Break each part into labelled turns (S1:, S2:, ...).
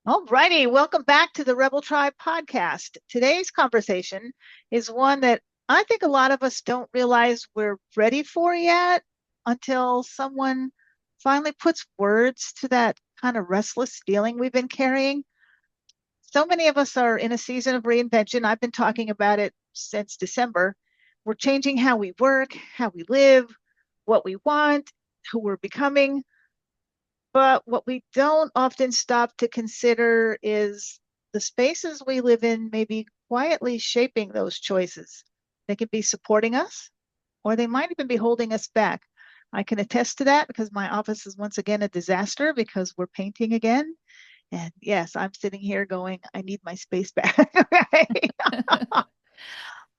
S1: All righty, welcome back to the Rebel Tribe podcast. Today's conversation is one that I think a lot of us don't realize we're ready for yet until someone finally puts words to that kind of restless feeling we've been carrying. So many of us are in a season of reinvention. I've been talking about it since December. We're changing how we work, how we live, what we want, who we're becoming. But what we don't often stop to consider is the spaces we live in may be quietly shaping those choices. They can be supporting us, or they might even be holding us back. I can attest to that because my office is once again a disaster because we're painting again. And yes, I'm sitting here going, I need my space back. Right?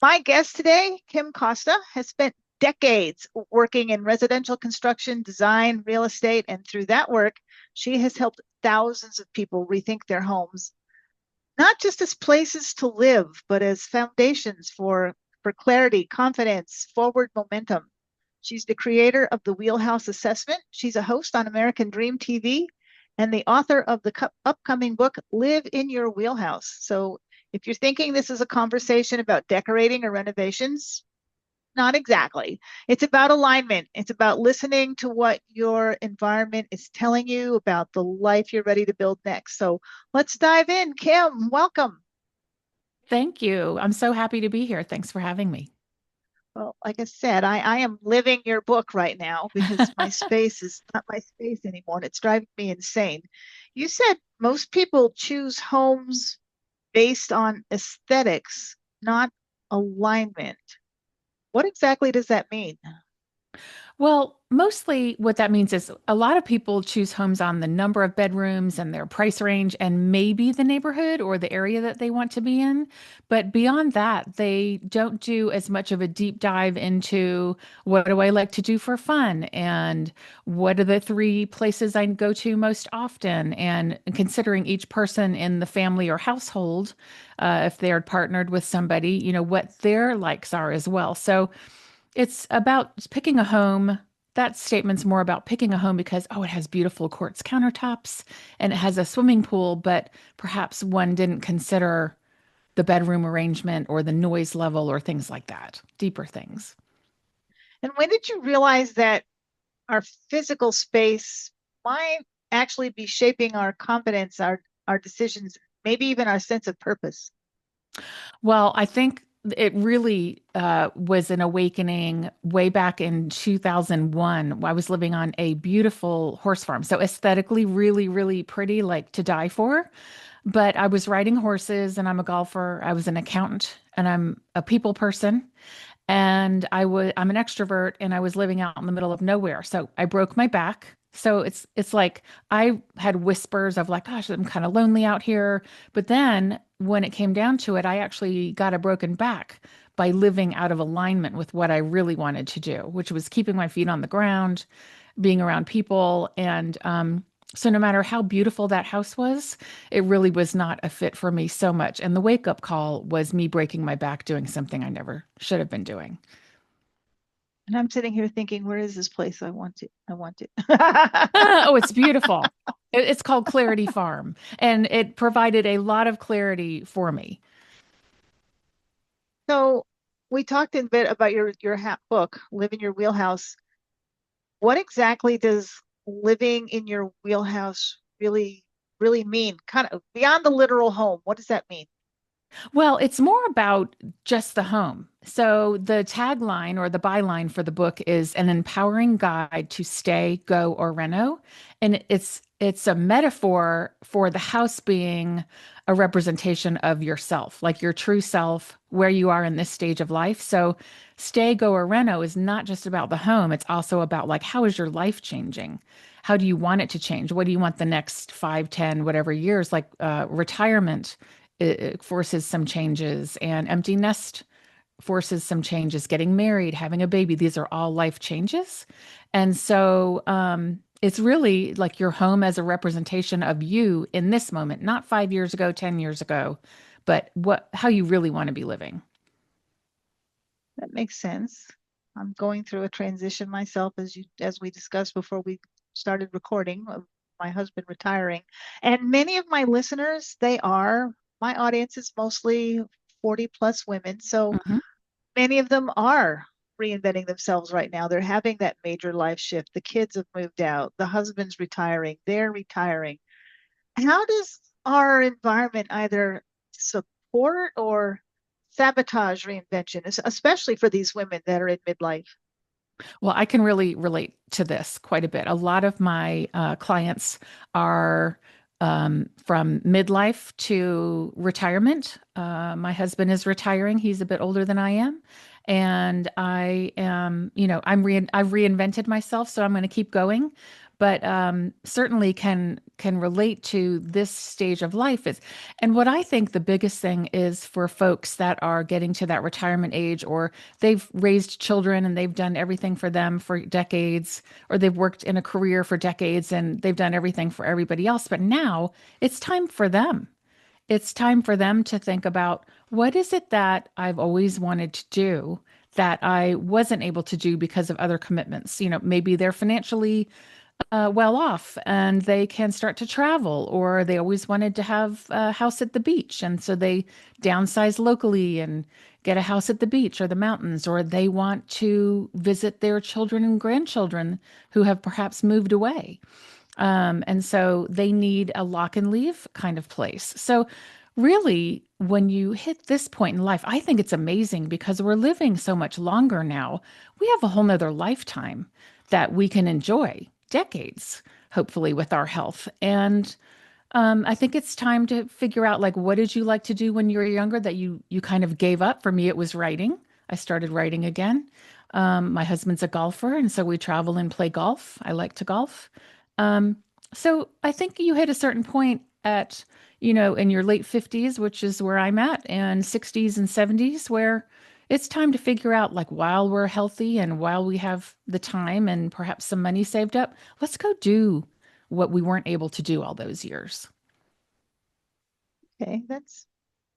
S1: My guest today, Kim Costa, has spent decades working in residential construction, design, real estate, and through that work, she has helped thousands of people rethink their homes, not just as places to live, but as foundations for clarity, confidence, forward momentum. She's the creator of the Wheelhouse Assessment. She's a host on American Dream TV and the author of the upcoming book, Live in Your Wheelhouse. So if you're thinking this is a conversation about decorating or renovations, not exactly. It's about alignment. It's about listening to what your environment is telling you about the life you're ready to build next. So let's dive in. Kim, welcome.
S2: Thank you. I'm so happy to be here. Thanks for having me.
S1: Well, like I said, I am living your book right now because my space is not my space anymore and it's driving me insane. You said most people choose homes based on aesthetics, not alignment. What exactly does that mean?
S2: Well, mostly what that means is a lot of people choose homes on the number of bedrooms and their price range and maybe the neighborhood or the area that they want to be in. But beyond that, they don't do as much of a deep dive into what do I like to do for fun and what are the three places I go to most often, and considering each person in the family or household, if they're partnered with somebody, what their likes are as well. So, it's about picking a home. That statement's more about picking a home because, oh, it has beautiful quartz countertops and it has a swimming pool, but perhaps one didn't consider the bedroom arrangement or the noise level or things like that, deeper things.
S1: And when did you realize that our physical space might actually be shaping our confidence, our decisions, maybe even our sense of purpose?
S2: Well, I think it really was an awakening way back in 2001. I was living on a beautiful horse farm. So aesthetically, really, really pretty, like to die for. But I was riding horses and I'm a golfer. I was an accountant and I'm a people person. And I'm an extrovert and I was living out in the middle of nowhere. So I broke my back. So it's like I had whispers of like, gosh, I'm kind of lonely out here. But then when it came down to it, I actually got a broken back by living out of alignment with what I really wanted to do, which was keeping my feet on the ground, being around people. And so no matter how beautiful that house was, it really was not a fit for me so much. And the wake up call was me breaking my back doing something I never should have been doing.
S1: And I'm sitting here thinking, where is this place? I want it. I want it.
S2: Oh, it's beautiful. It's called Clarity Farm, and it provided a lot of clarity for me.
S1: So we talked a bit about your book, Live in Your Wheelhouse. What exactly does living in your wheelhouse really mean? Kind of beyond the literal home. What does that mean?
S2: Well, it's more about just the home. So the tagline or the byline for the book is an empowering guide to stay, go, or reno. And it's a metaphor for the house being a representation of yourself, like your true self, where you are in this stage of life. So stay, go, or reno is not just about the home. It's also about like how is your life changing? How do you want it to change? What do you want the next 5, 10, whatever years? Like retirement it forces some changes, and empty nest forces some changes. Getting married, having a baby, these are all life changes. And so it's really like your home as a representation of you in this moment, not 5 years ago, 10 years ago, but how you really want to be living.
S1: That makes sense. I'm going through a transition myself, as we discussed before we started recording, of my husband retiring. And many of my listeners, my audience is mostly 40 plus women. So
S2: Mhm.
S1: many of them are reinventing themselves right now. They're having that major life shift. The kids have moved out, the husband's retiring, they're retiring. How does our environment either support or sabotage reinvention, especially for these women that are in midlife?
S2: Well, I can really relate to this quite a bit. A lot of my clients are from midlife to retirement. My husband is retiring. He's a bit older than I am. And I am, I've reinvented myself, so I'm going to keep going. But certainly can relate to this stage of life. And what I think the biggest thing is for folks that are getting to that retirement age, or they've raised children and they've done everything for them for decades, or they've worked in a career for decades and they've done everything for everybody else. But now it's time for them. It's time for them to think about, what is it that I've always wanted to do that I wasn't able to do because of other commitments? Maybe they're financially well off and they can start to travel, or they always wanted to have a house at the beach. And so they downsize locally and get a house at the beach or the mountains, or they want to visit their children and grandchildren who have perhaps moved away. And so they need a lock and leave kind of place. So, really, when you hit this point in life, I think it's amazing because we're living so much longer now. We have a whole nother lifetime that we can enjoy, decades, hopefully, with our health. And I think it's time to figure out, like, what did you like to do when you were younger that you kind of gave up? For me, it was writing. I started writing again. My husband's a golfer, and so we travel and play golf. I like to golf. Um, so I think you hit a certain point at, in your late 50s, which is where I'm at, and 60s and 70s, where it's time to figure out, like, while we're healthy and while we have the time and perhaps some money saved up, let's go do what we weren't able to do all those years.
S1: Okay, that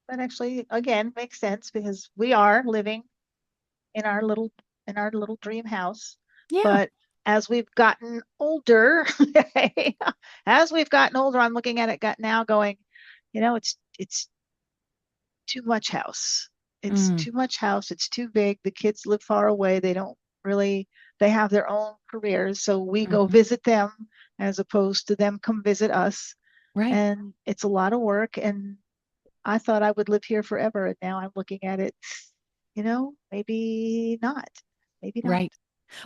S1: actually again makes sense because we are living in our little dream house.
S2: Yeah.
S1: But as we've gotten older, as we've gotten older, I'm looking at it now going, it's too much house. It's
S2: Mm,
S1: too much house. It's too big. The kids live far away. They don't really, they have their own careers. So we go
S2: mhm.
S1: visit them as opposed to them come visit us.
S2: Right.
S1: And it's a lot of work. And I thought I would live here forever. And now I'm looking at it, maybe not. Maybe not.
S2: Right.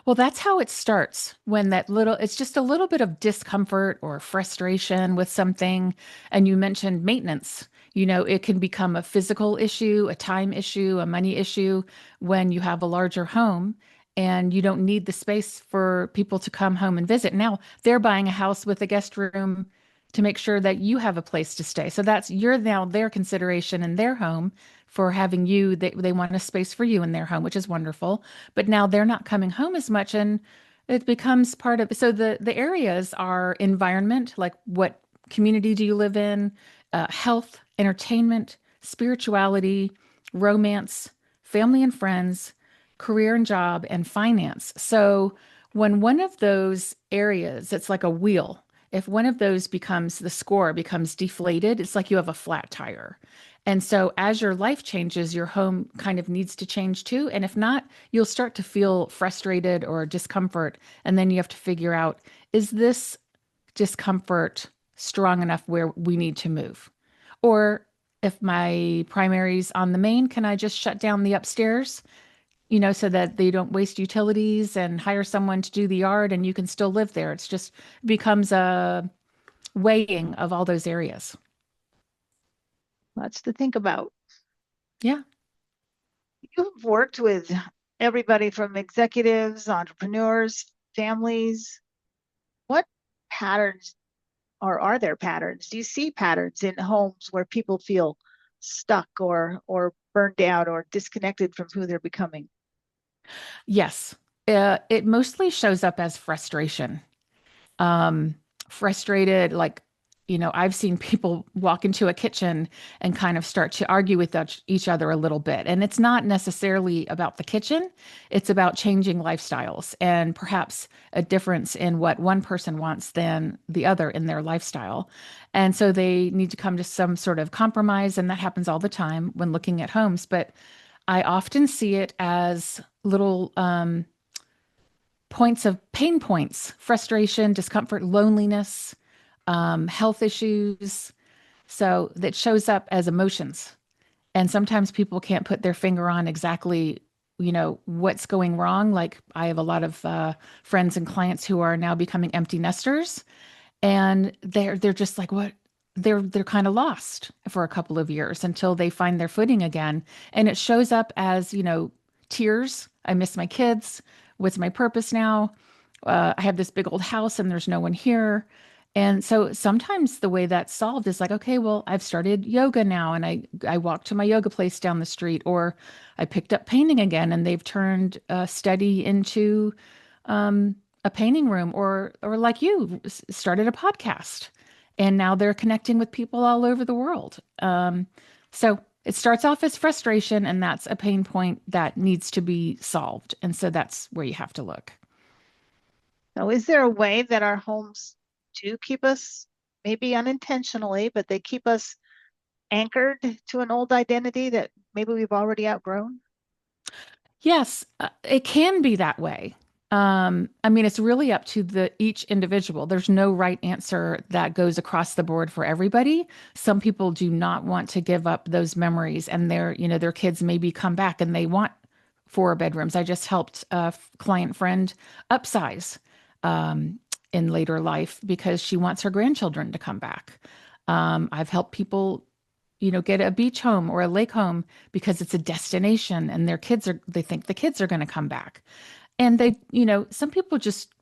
S2: Well, that's how it starts when it's just a little bit of discomfort or frustration with something. And you mentioned maintenance. It can become a physical issue, a time issue, a money issue when you have a larger home and you don't need the space for people to come home and visit. Now they're buying a house with a guest room to make sure that you have a place to stay. So you're now their consideration in their home for having you. They want a space for you in their home, which is wonderful, but now they're not coming home as much, and it becomes part of. So the areas are environment, like what community do you live in, health, entertainment, spirituality, romance, family and friends, career and job, and finance. So when one of those areas, it's like a wheel. If one of those the score becomes deflated, it's like you have a flat tire. And so as your life changes, your home kind of needs to change too. And if not, you'll start to feel frustrated or discomfort. And then you have to figure out, is this discomfort strong enough where we need to move? Or if my primary's on the main, can I just shut down the upstairs, so that they don't waste utilities and hire someone to do the yard and you can still live there? It's just becomes a weighing of all those areas.
S1: Lots to think about.
S2: Yeah.
S1: You've worked with everybody from executives, entrepreneurs, families. What patterns, or are there patterns? Do you see patterns in homes where people feel stuck or burned out or disconnected from who they're becoming?
S2: Yes. It mostly shows up as frustration. Um, Frustrated, like I've seen people walk into a kitchen and kind of start to argue with each other a little bit. And it's not necessarily about the kitchen, it's about changing lifestyles and perhaps a difference in what one person wants than the other in their lifestyle. And so they need to come to some sort of compromise. And that happens all the time when looking at homes. But I often see it as little points of pain points, frustration, discomfort, loneliness, health issues. So that shows up as emotions. And sometimes people can't put their finger on exactly, what's going wrong. Like I have a lot of friends and clients who are now becoming empty nesters, and they're just like, what? They're kind of lost for a couple of years until they find their footing again. And it shows up as, tears. I miss my kids. What's my purpose now? I have this big old house and there's no one here. And so sometimes the way that's solved is like, okay, well, I've started yoga now and I walk to my yoga place down the street, or I picked up painting again and they've turned study into a painting room, or like you started a podcast and now they're connecting with people all over the world. So it starts off as frustration, and that's a pain point that needs to be solved. And so that's where you have to look.
S1: So, is there a way that our homes do keep us, maybe unintentionally, but they keep us anchored to an old identity that maybe we've already outgrown?
S2: Yes, it can be that way. I mean, it's really up to the each individual. There's no right answer that goes across the board for everybody. Some people do not want to give up those memories, and their kids maybe come back and they want four bedrooms. I just helped a client friend upsize um, in later life because she wants her grandchildren to come back. I've helped people get a beach home or a lake home because it's a destination and they think the kids are going to come back. And some people just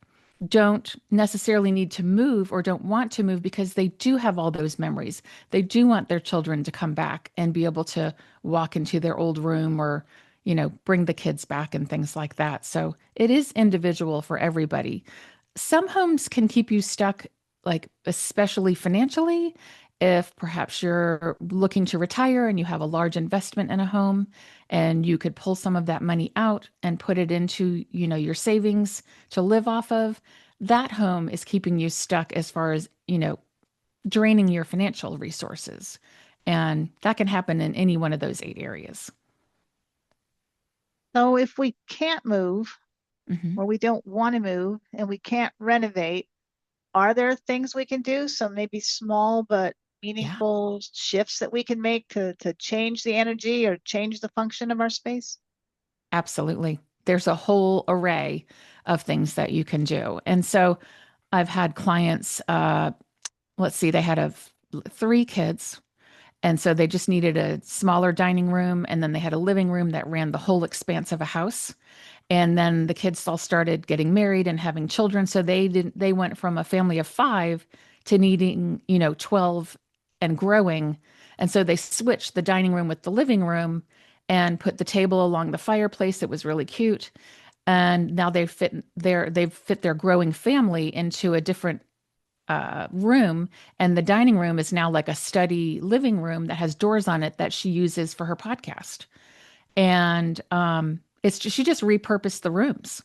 S2: don't necessarily need to move or don't want to move because they do have all those memories. They do want their children to come back and be able to walk into their old room, or, bring the kids back and things like that. So it is individual for everybody. Some homes can keep you stuck, like especially financially, if perhaps you're looking to retire and you have a large investment in a home, and you could pull some of that money out and put it into, your savings to live off of. That home is keeping you stuck as far as, draining your financial resources. And that can happen in any one of those 8 areas.
S1: So, if we can't move
S2: Mhm.
S1: or we don't want to move and we can't renovate, are there things we can do? So, maybe small but
S2: Yeah.
S1: meaningful shifts that we can make to change the energy or change the function of our space?
S2: Absolutely. There's a whole array of things that you can do. And so I've had clients, let's see, they had 3 kids. And so they just needed a smaller dining room. And then they had a living room that ran the whole expanse of a house. And then the kids all started getting married and having children. So they went from a family of 5 to needing, 12 and growing. And so they switched the dining room with the living room and put the table along the fireplace. It was really cute. And now they've fit their growing family into a different room. And the dining room is now like a study living room that has doors on it that she uses for her podcast. And she just repurposed the rooms.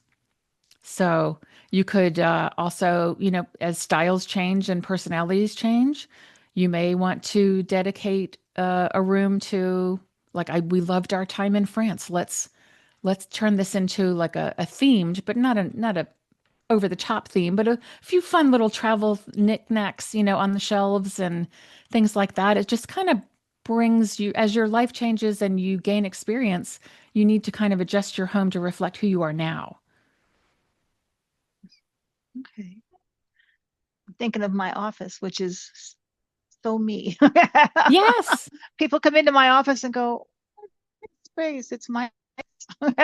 S2: So you could also, as styles change and personalities change, you may want to dedicate a room to, like, we loved our time in France. Let's turn this into like a themed, but not a over the top theme, but a few fun little travel knickknacks, on the shelves and things like that. It just kind of brings you, as your life changes and you gain experience, you need to kind of adjust your home to reflect who you are now.
S1: Okay. I'm thinking of my office, which is so me.
S2: Yes.
S1: People come into my office and go, space, it's my
S2: And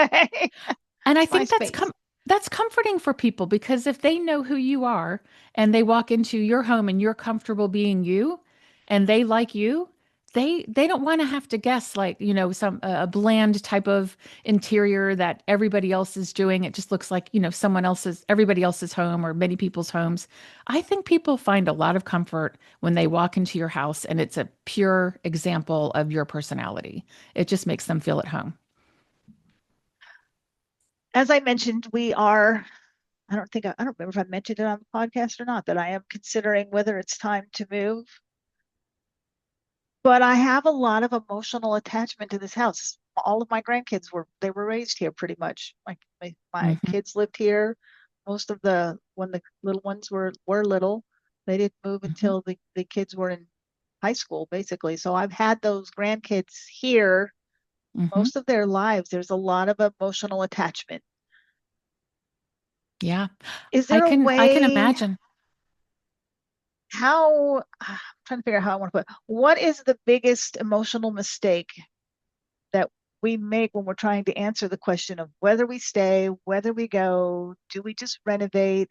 S2: I
S1: it's my
S2: think
S1: space.
S2: that's comforting for people, because if they know who you are and they walk into your home and you're comfortable being you and they like you, they don't want to have to guess like, some a bland type of interior that everybody else is doing. It just looks like, everybody else's home or many people's homes. I think people find a lot of comfort when they walk into your house and it's a pure example of your personality. It just makes them feel at home.
S1: As I mentioned, we are, I don't remember if I mentioned it on the podcast or not, that I am considering whether it's time to move. But I have a lot of emotional attachment to this house. All of my grandkids they were raised here pretty much. My
S2: Hmm.
S1: kids lived here. Most of when the little ones were little, they didn't move
S2: Hmm.
S1: until the kids were in high school, basically. So I've had those grandkids here
S2: Hmm.
S1: most of their lives. There's a lot of emotional attachment.
S2: Yeah.
S1: Is
S2: I
S1: there a
S2: can I can
S1: way
S2: imagine.
S1: I'm trying to figure out how I want to put it. What is the biggest emotional mistake that we make when we're trying to answer the question of whether we stay, whether we go, do we just renovate?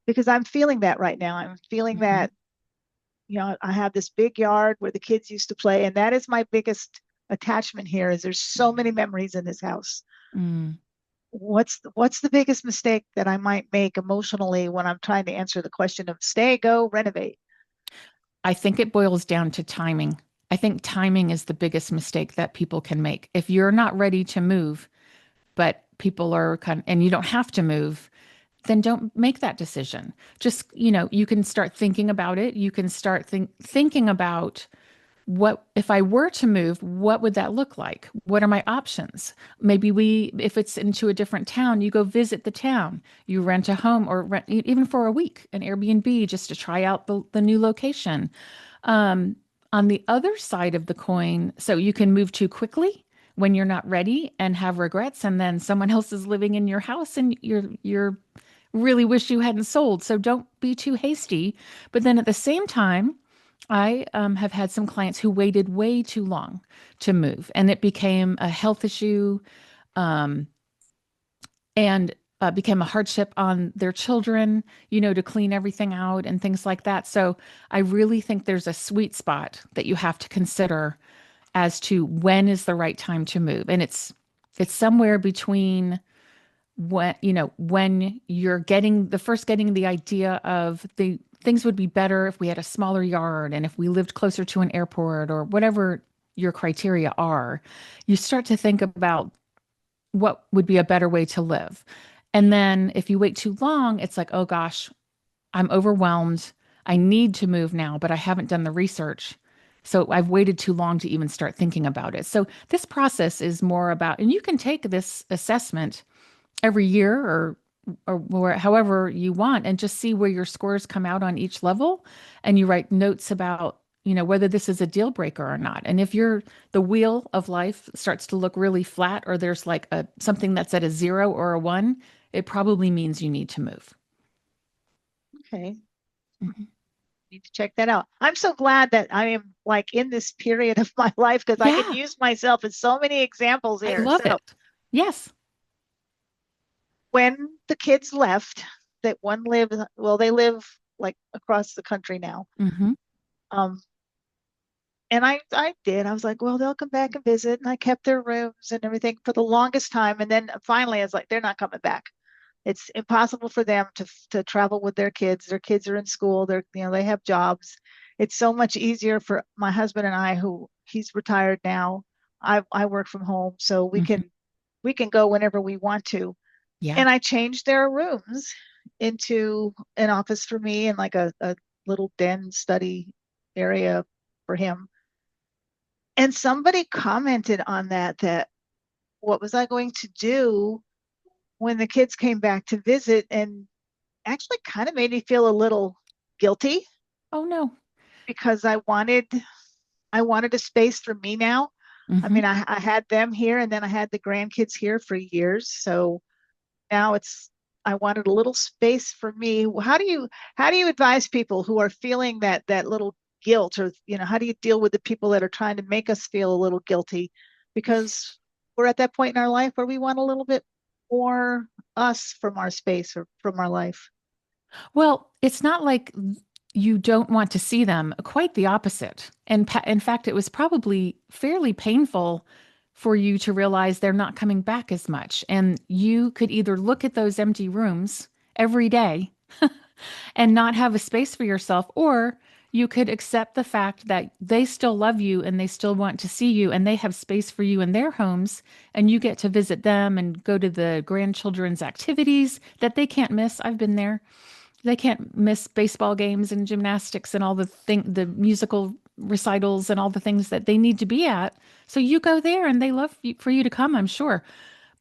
S1: Because I'm feeling that right now. I'm feeling
S2: Hmm.
S1: that, I have this big yard where the kids used to play, and that is my biggest attachment here is there's so many memories in this house.
S2: Mm.
S1: What's the biggest mistake that I might make emotionally when I'm trying to answer the question of stay, go, renovate?
S2: I think it boils down to timing. I think timing is the biggest mistake that people can make. If you're not ready to move, but people are and you don't have to move, then don't make that decision. Just, you can start thinking about it. You can start thinking about what if I were to move, what would that look like? What are my options? Maybe if it's into a different town, you go visit the town. You rent a home or rent even for a week, an Airbnb just to try out the new location. Um, on the other side of the coin, so you can move too quickly when you're not ready and have regrets, and then someone else is living in your house and you're really wish you hadn't sold. So don't be too hasty. But then at the same time, I have had some clients who waited way too long to move, and it became a health issue, um, and became a hardship on their children, to clean everything out and things like that. So I really think there's a sweet spot that you have to consider as to when is the right time to move, and it's somewhere between when you're getting the idea of the things would be better if we had a smaller yard and if we lived closer to an airport or whatever your criteria are, you start to think about what would be a better way to live. And then if you wait too long, it's like, oh gosh, I'm overwhelmed. I need to move now, but I haven't done the research. So I've waited too long to even start thinking about it. So this process is more about, and you can take this assessment every year however you want and just see where your scores come out on each level, and you write notes about whether this is a deal breaker or not. And if the wheel of life starts to look really flat, or there's like a something that's at a 0 or a 1, it probably means you need to move.
S1: Okay,
S2: Mhm.
S1: need to check that out. I'm so glad that I am like in this period of my life because I can
S2: Yeah,
S1: use myself as so many examples
S2: I
S1: here.
S2: love
S1: So
S2: it. Yes.
S1: when the kids left, that one lives, well, they live like across the country now.
S2: Hmm.
S1: Um, and I was like, well, they'll come back and visit. And I kept their rooms and everything for the longest time. And then finally, I was like, they're not coming back. It's impossible for them to travel with their kids. Their kids are in school. They have jobs. It's so much easier for my husband and I, who he's retired now. I work from home, so
S2: Hmm.
S1: we can go whenever we want to.
S2: Yeah.
S1: And I changed their rooms into an office for me and like a little den study area for him. And somebody commented on that what was I going to do when the kids came back to visit, and actually kind of made me feel a little guilty
S2: Oh no.
S1: because I wanted a space for me now. I
S2: Hmm.
S1: mean, I had them here and then I had the grandkids here for years. So now I wanted a little space for me. How do you advise people who are feeling that little guilt, or how do you deal with the people that are trying to make us feel a little guilty because we're at that point in our life where we want a little bit more us from our space or from our life.
S2: Well, it's not like you don't want to see them. Quite the opposite. And in fact, it was probably fairly painful for you to realize they're not coming back as much. And you could either look at those empty rooms every day and not have a space for yourself, or you could accept the fact that they still love you and they still want to see you and they have space for you in their homes, and you get to visit them and go to the grandchildren's activities that they can't miss. I've been there. They can't miss baseball games and gymnastics and all the musical recitals and all the things that they need to be at. So you go there and they love for you to come, I'm sure.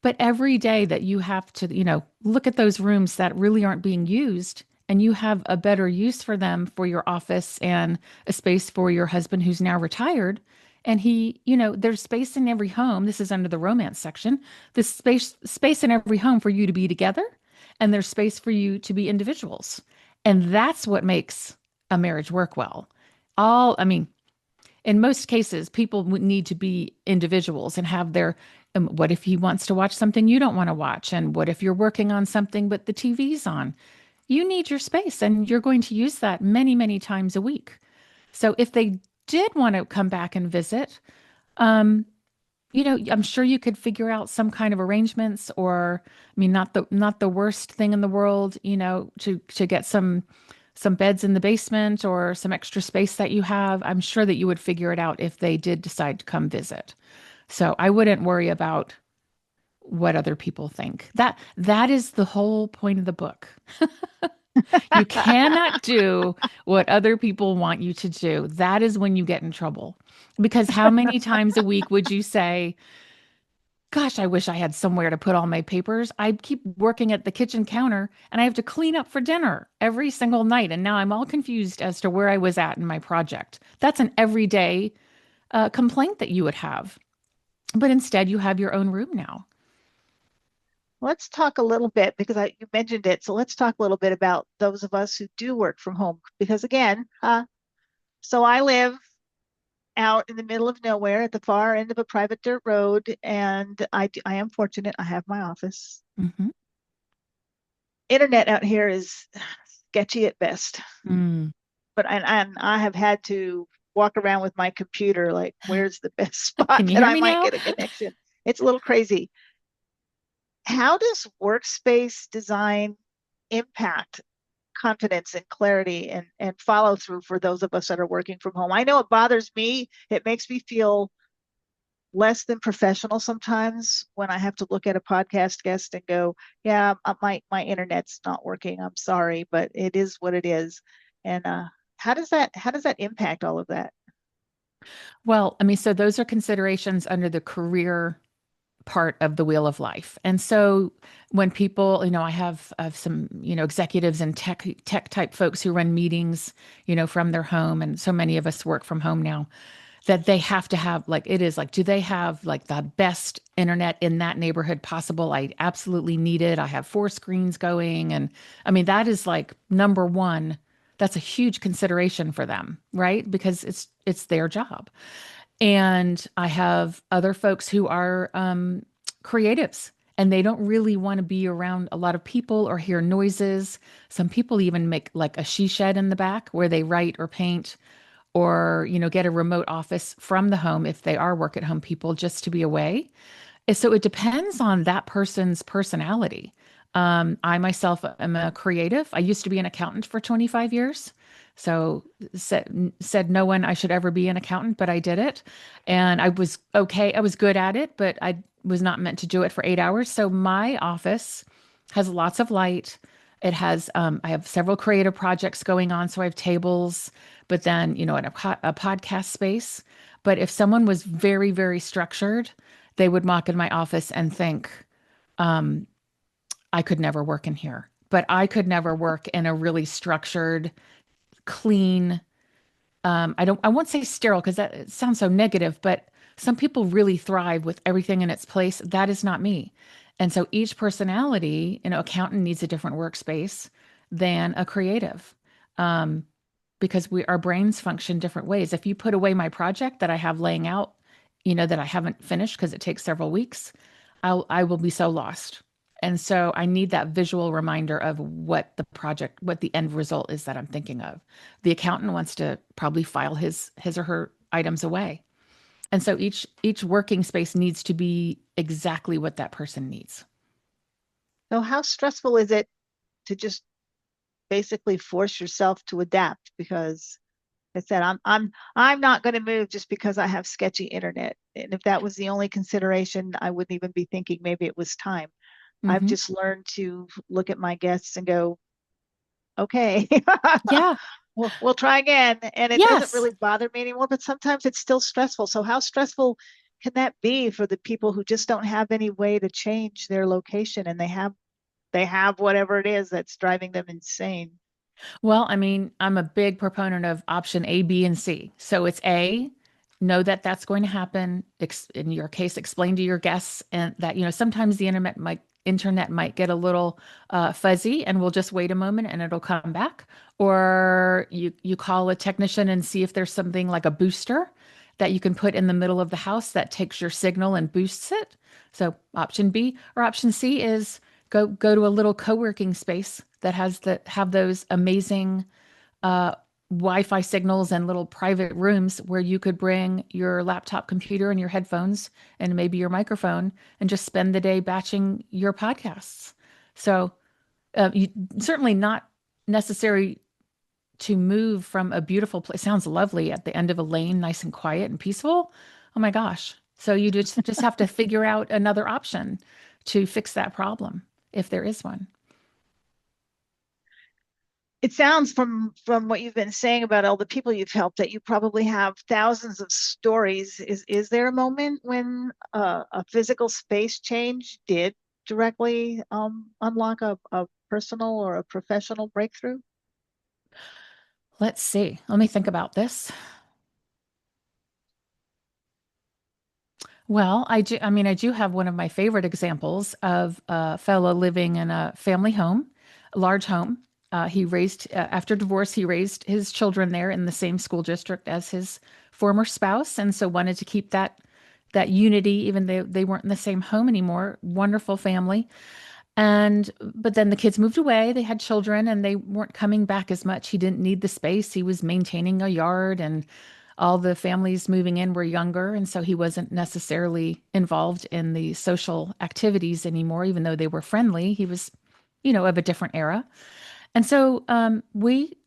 S2: But every day that you have to, look at those rooms that really aren't being used, and you have a better use for them for your office and a space for your husband who's now retired. And there's space in every home. This is under the romance section. There's space in every home for you to be together, and there's space for you to be individuals. And that's what makes a marriage work well. I mean, in most cases, people would need to be individuals and have their, what if he wants to watch something you don't want to watch? And what if you're working on something, but the TV's on? You need your space, and you're going to use that many, many times a week. So if they did want to come back and visit, um, I'm sure you could figure out some kind of arrangements, or, I mean, not the worst thing in the world, to get some beds in the basement or some extra space that you have. I'm sure that you would figure it out if they did decide to come visit. So I wouldn't worry about what other people think. That is the whole point of the book. You cannot do what other people want you to do. That is when you get in trouble. Because how many times a week would you say, gosh, I wish I had somewhere to put all my papers. I keep working at the kitchen counter and I have to clean up for dinner every single night. And now I'm all confused as to where I was at in my project. That's an everyday complaint that you would have. But instead, you have your own room now.
S1: Let's talk a little bit because you mentioned it. So let's talk a little bit about those of us who do work from home. Because again, so I live out in the middle of nowhere at the far end of a private dirt road, and I am fortunate. I have my office.
S2: Hmm.
S1: Internet out here is sketchy at best,
S2: Mm.
S1: but and I have had to walk around with my computer like, where's the best spot
S2: Can you
S1: that
S2: hear
S1: I
S2: me
S1: might
S2: now?
S1: get a connection? It's a little crazy. How does workspace design impact confidence and clarity and follow through for those of us that are working from home? I know it bothers me. It makes me feel less than professional sometimes when I have to look at a podcast guest and go, yeah, my internet's not working. I'm sorry, but it is what it is. And how does that impact all of that?
S2: Well, I mean, so those are considerations under the career part of the wheel of life. And so when people, I have some, executives and tech type folks who run meetings, from their home. And so many of us work from home now, that they have to have, like, it is like, do they have like the best internet in that neighborhood possible? I absolutely need it. I have 4 screens going. And I mean, that is like number one. That's a huge consideration for them, right? Because it's their job. And I have other folks who are creatives, and they don't really want to be around a lot of people or hear noises. Some people even make like a she shed in the back where they write or paint, or, get a remote office from the home if they are work at home people, just to be away. So it depends on that person's personality. I myself am a creative. I used to be an accountant for 25 years. So said no one I should ever be an accountant, but I did it. And I was okay. I was good at it, but I was not meant to do it for 8 hours. So my office has lots of light. I have several creative projects going on. So I have tables, but then, a podcast space. But if someone was very, very structured, they would walk in my office and think, um, I could never work in here. But I could never work in a really structured, clean, I won't say sterile because that it sounds so negative, but some people really thrive with everything in its place. That is not me. And so each personality, accountant needs a different workspace than a creative. Um, because our brains function different ways. If you put away my project that I have laying out, that I haven't finished because it takes several weeks, I will be so lost. And so I need that visual reminder of what the project, what the end result is that I'm thinking of. The accountant wants to probably file his or her items away. And so each working space needs to be exactly what that person needs.
S1: So how stressful is it to just basically force yourself to adapt? Because I said I'm not going to move just because I have sketchy internet. And if that was the only consideration, I wouldn't even be thinking maybe it was time. I've
S2: Hmm.
S1: just learned to look at my guests and go, okay,
S2: Yeah.
S1: we'll try again. And it doesn't
S2: Yes.
S1: really bother me anymore, but sometimes it's still stressful. So how stressful can that be for the people who just don't have any way to change their location and they have whatever it is that's driving them insane?
S2: Well, I mean, I'm a big proponent of option A, B, and C. So it's A, know that that's going to happen. In your case, explain to your guests and that, sometimes the internet might get a little fuzzy and we'll just wait a moment and it'll come back. Or you call a technician and see if there's something like a booster that you can put in the middle of the house that takes your signal and boosts it. So option B or option C is go to a little co-working space that have those amazing uh, Wi-Fi signals and little private rooms where you could bring your laptop computer and your headphones and maybe your microphone and just spend the day batching your podcasts. So you certainly not necessary to move from a beautiful place. Sounds lovely at the end of a lane, nice and quiet and peaceful. Oh my gosh. So you just have to figure out another option to fix that problem if there is one.
S1: It sounds from what you've been saying about all the people you've helped that you probably have thousands of stories. Is there a moment when a physical space change did directly unlock a personal or a professional breakthrough?
S2: Let's see. Let me think about this. Well, I mean, I do have one of my favorite examples of a fellow living in a family home, a large home. After divorce, he raised his children there in the same school district as his former spouse, and so wanted to keep that unity, even though they weren't in the same home anymore. Wonderful family. But then the kids moved away, they had children, and they weren't coming back as much. He didn't need the space. He was maintaining a yard, and all the families moving in were younger. And so he wasn't necessarily involved in the social activities anymore, even though they were friendly. He was, of a different era. And so we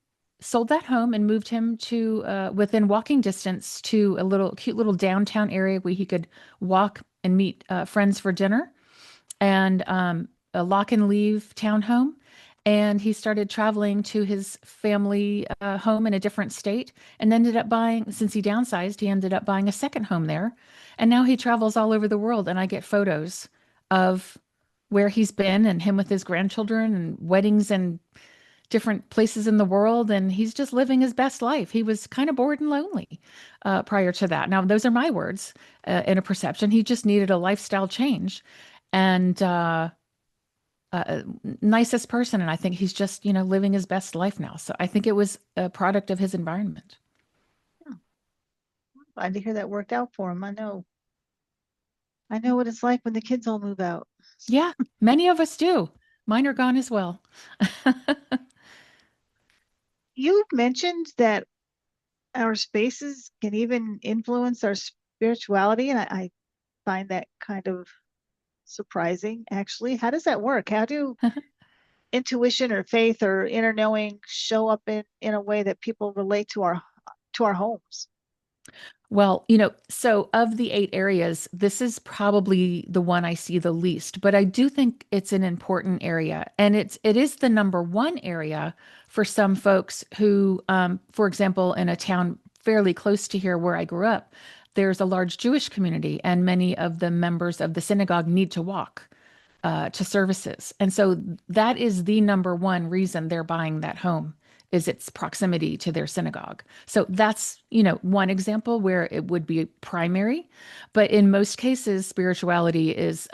S2: sold that home and moved him to within walking distance to a little cute little downtown area where he could walk and meet friends for dinner and a lock and leave townhome. And he started traveling to his family home in a different state and ended up buying, since he downsized, he ended up buying a second home there. And now he travels all over the world. And I get photos of where he's been and him with his grandchildren and weddings and different places in the world. And he's just living his best life. He was kind of bored and lonely prior to that. Now, those are my words in a perception. He just needed a lifestyle change. And nicest person. And I think he's just, living his best life now. So I think it was a product of his environment.
S1: Oh, glad to hear that worked out for him. I know what it's like when the kids all move out.
S2: Yeah, many of us do. Mine are gone as well.
S1: You mentioned that our spaces can even influence our spirituality, and I find that kind of surprising, actually. How does that work? How do intuition or faith or inner knowing show up in a way that people relate to our homes?
S2: Well, so of the 8 areas, this is probably the one I see the least, but I do think it's an important area. And it is the number one area for some folks who, for example, in a town fairly close to here where I grew up, there's a large Jewish community, and many of the members of the synagogue need to walk to services. And so that is the number one reason they're buying that home is its proximity to their synagogue. So that's, one example where it would be primary. But in most cases, spirituality is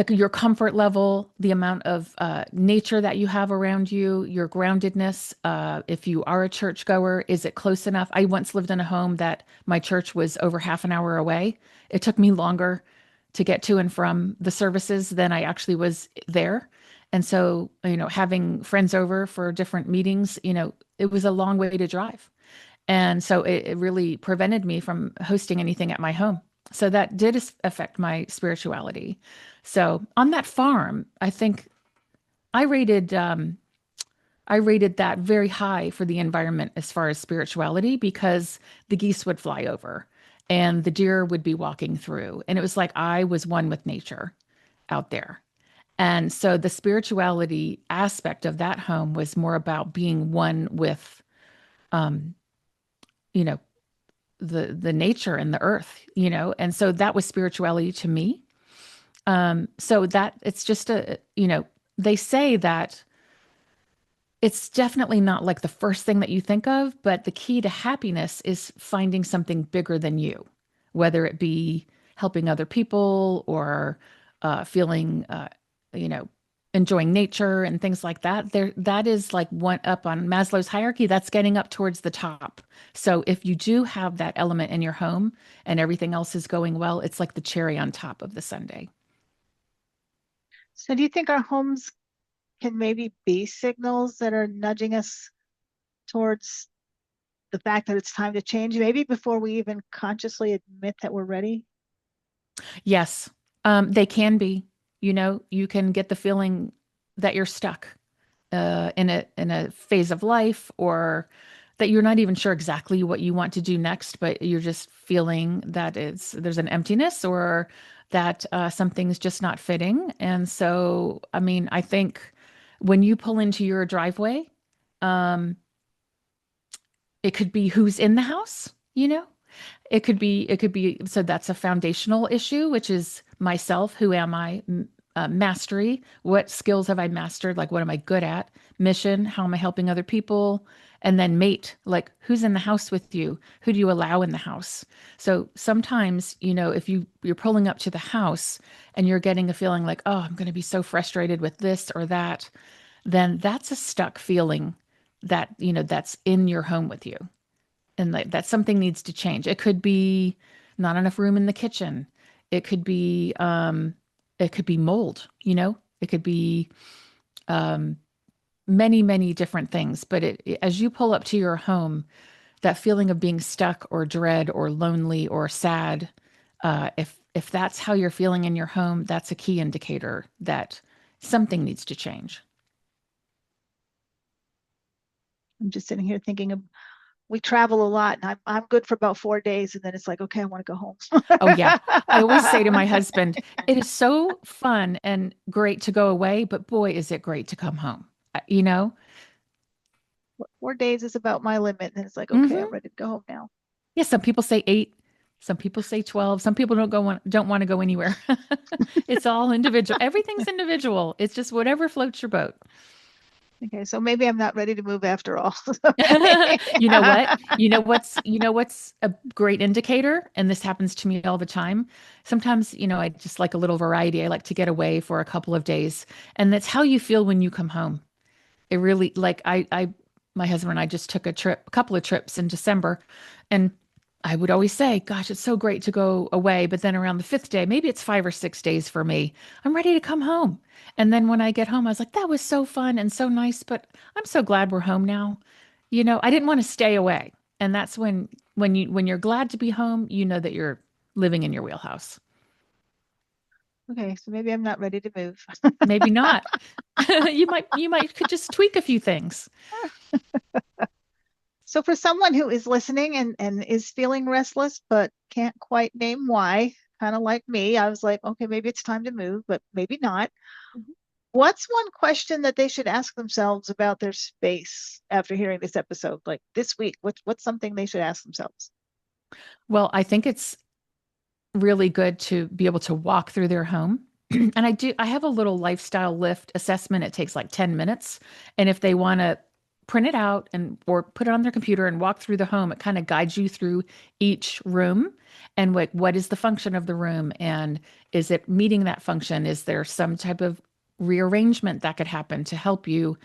S2: your comfort level, the amount of nature that you have around you, your groundedness. If you are a churchgoer, is it close enough? I once lived in a home that my church was over half an hour away. It took me longer to get to and from the services than I actually was there. And so, having friends over for different meetings, it was a long way to drive. And so it really prevented me from hosting anything at my home. So that did affect my spirituality. So on that farm, I think I rated I rated that very high for the environment as far as spirituality because the geese would fly over and the deer would be walking through. And it was like I was one with nature out there. And so the spirituality aspect of that home was more about being one with, um, you know, the nature and the earth, and so that was spirituality to me. So that it's just they say that it's definitely not like the first thing that you think of, but the key to happiness is finding something bigger than you, whether it be helping other people or feeling, you know, enjoying nature and things like that. That is like one up on Maslow's hierarchy. That's getting up towards the top. So if you do have that element in your home and everything else is going well, it's like the cherry on top of the sundae.
S1: So do you think our homes can maybe be signals that are nudging us towards the fact that it's time to change, maybe before we even consciously admit that we're ready?
S2: Yes, they can be. You can get the feeling that you're stuck in a phase of life, or that you're not even sure exactly what you want to do next, but you're just feeling that there's an emptiness or that something's just not fitting. And so, I mean, I think when you pull into your driveway, um, it could be who's in the house. It could be, so that's a foundational issue, which is myself. Who am I? Mastery. What skills have I mastered? Like, what am I good at? Mission. How am I helping other people? And then mate, like who's in the house with you? Who do you allow in the house? So sometimes, if you're pulling up to the house and you're getting a feeling like, oh, I'm going to be so frustrated with this or that, then that's a stuck feeling that's in your home with you, and that something needs to change. It could be not enough room in the kitchen. It could be mold, It could be um many, many different things. But as you pull up to your home, that feeling of being stuck or dread or lonely or sad, if that's how you're feeling in your home, that's a key indicator that something needs to change.
S1: I'm just sitting here thinking of we travel a lot and I'm good for about 4 days and then it's like, okay, I want to go home.
S2: Oh, yeah. I always say to my husband, it is so fun and great to go away, but boy, is it great to come home. You know?
S1: 4 days is about my limit. And it's like, okay, I'm
S2: Hmm.
S1: ready to go home now.
S2: Yeah, some people say 8, some people say 12, some people don't want to go anywhere. It's all individual. Everything's individual. It's just whatever floats your boat.
S1: Okay, so maybe I'm not ready to move after all. Okay.
S2: You know what? You know what's a great indicator, and this happens to me all the time. Sometimes, I just like a little variety. I like to get away for a couple of days, and that's how you feel when you come home. It really, like, my husband and I just took a couple of trips in December, and I would always say, gosh, it's so great to go away. But then around the fifth day, maybe it's 5 or 6 days for me, I'm ready to come home. And then when I get home, I was like, that was so fun and so nice, but I'm so glad we're home now. I didn't want to stay away. And that's when you're glad to be home, you know that you're living in your wheelhouse.
S1: Okay, so maybe I'm not ready to move.
S2: Maybe not. You might could just tweak a few things.
S1: So for someone who is listening and is feeling restless but can't quite name why, kind of like me, I was like, okay, maybe it's time to move, but maybe not. What's one question that they should ask themselves about their space after hearing this episode? Like this week, what's something they should ask themselves?
S2: Well, I think it's really good to be able to walk through their home. And I have a little lifestyle lift assessment. It takes like 10 minutes. And if they want to print it out and or put it on their computer and walk through the home, it kind of guides you through each room and what is the function of the room, and is it meeting that function? Is there some type of rearrangement that could happen to help you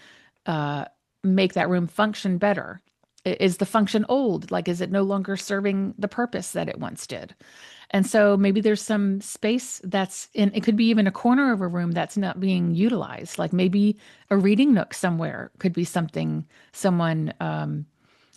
S2: uh, make that room function better? Is the function old? Like, is it no longer serving the purpose that it once did? And so maybe there's some space that's in, it could be even a corner of a room that's not being utilized. Like maybe a reading nook somewhere could be something someone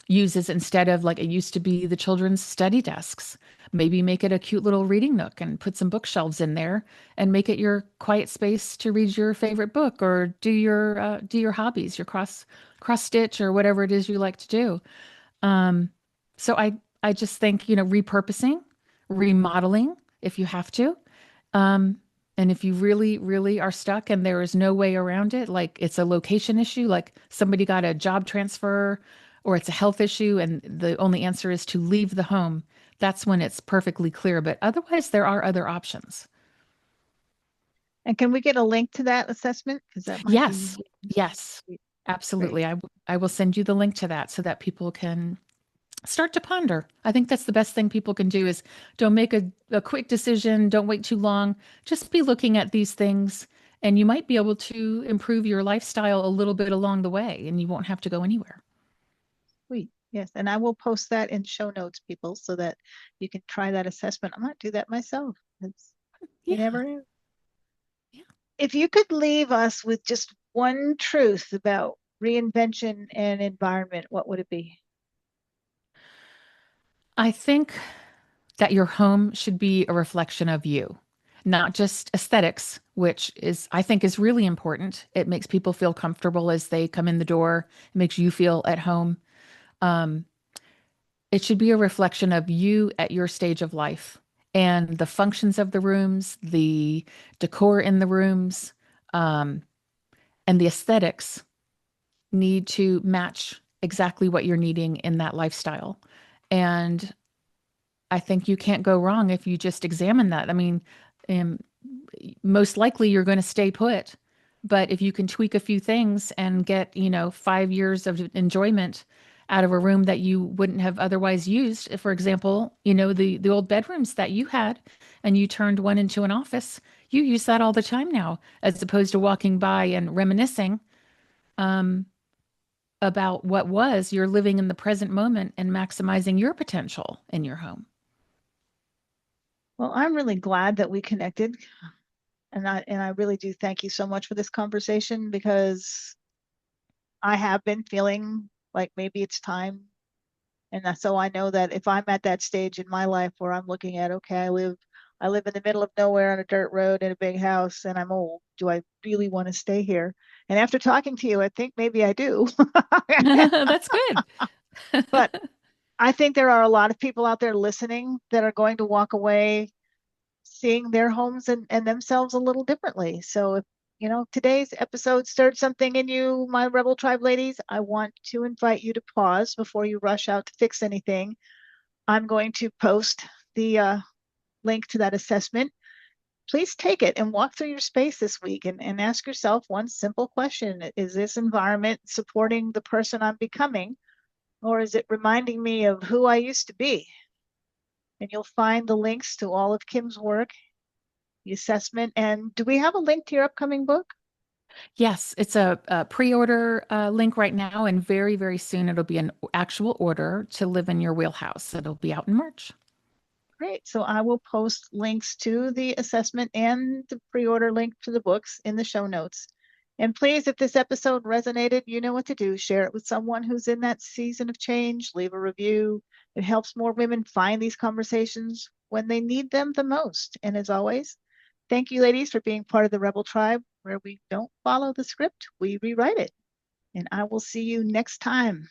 S2: uses instead of like it used to be the children's study desks. Maybe make it a cute little reading nook and put some bookshelves in there and make it your quiet space to read your favorite book or do your hobbies, your cross stitch or whatever it is you like to do. Um, so I just think, repurposing, remodeling if you have to. Um, and if you really, really are stuck and there is no way around it, like it's a location issue, like somebody got a job transfer or it's a health issue and the only answer is to leave the home, that's when it's perfectly clear. But otherwise, there are other options.
S1: And can we get a link to that assessment? Because that might
S2: Yes,
S1: be
S2: yes,
S1: great.
S2: absolutely. I will send you the link to that so that people can start to ponder. I think that's the best thing people can do is don't make a quick decision, don't wait too long. Just be looking at these things and you might be able to improve your lifestyle a little bit along the way and you won't have to go anywhere.
S1: Sweet. Yes. And I will post that in show notes, people, so that you can try that assessment. I might do that myself. You
S2: Yeah.
S1: never know.
S2: Yeah.
S1: If you could leave us with just one truth about reinvention and environment, what would it be?
S2: I think that your home should be a reflection of you, not just aesthetics, which is, I think, is really important. It makes people feel comfortable as they come in the door. It makes you feel at home. Um, It should be a reflection of you at your stage of life and the functions of the rooms, the decor in the rooms, um, and the aesthetics need to match exactly what you're needing in that lifestyle. And I think you can't go wrong if you just examine that. I mean, um, most likely you're going to stay put. But if you can tweak a few things and get, 5 years of enjoyment out of a room that you wouldn't have otherwise used, if, for example, the old bedrooms that you had and you turned one into an office, you use that all the time now, as opposed to walking by and reminiscing um, about what was. You're living in the present moment and maximizing your potential in your home.
S1: Well, I'm really glad that we connected. And I really do thank you so much for this conversation because I have been feeling like maybe it's time. And so I know that if I'm at that stage in my life where I'm looking at, okay, I live in the middle of nowhere on a dirt road in a big house and I'm old. Do I really want to stay here? And after talking to you, I think maybe I do.
S2: That's good.
S1: But I think there are a lot of people out there listening that are going to walk away seeing their homes and themselves a little differently. So if today's episode stirred something in you, my Rebel Tribe ladies, I want to invite you to pause before you rush out to fix anything. I'm going to post the link to that assessment. Please take it and walk through your space this week and ask yourself one simple question. Is this environment supporting the person I'm becoming, or is it reminding me of who I used to be? And you'll find the links to all of Kim's work, the assessment. And do we have a link to your upcoming book?
S2: Yes, it's a pre-order link right now, and very, very soon it'll be an actual order to live in your wheelhouse. It'll be out in March.
S1: Great. So I will post links to the assessment and the pre-order link to the books in the show notes. And please, if this episode resonated, you know what to do. Share it with someone who's in that season of change. Leave a review. It helps more women find these conversations when they need them the most. And as always, thank you, ladies, for being part of the Rebel Tribe, where we don't follow the script, we rewrite it. And I will see you next time.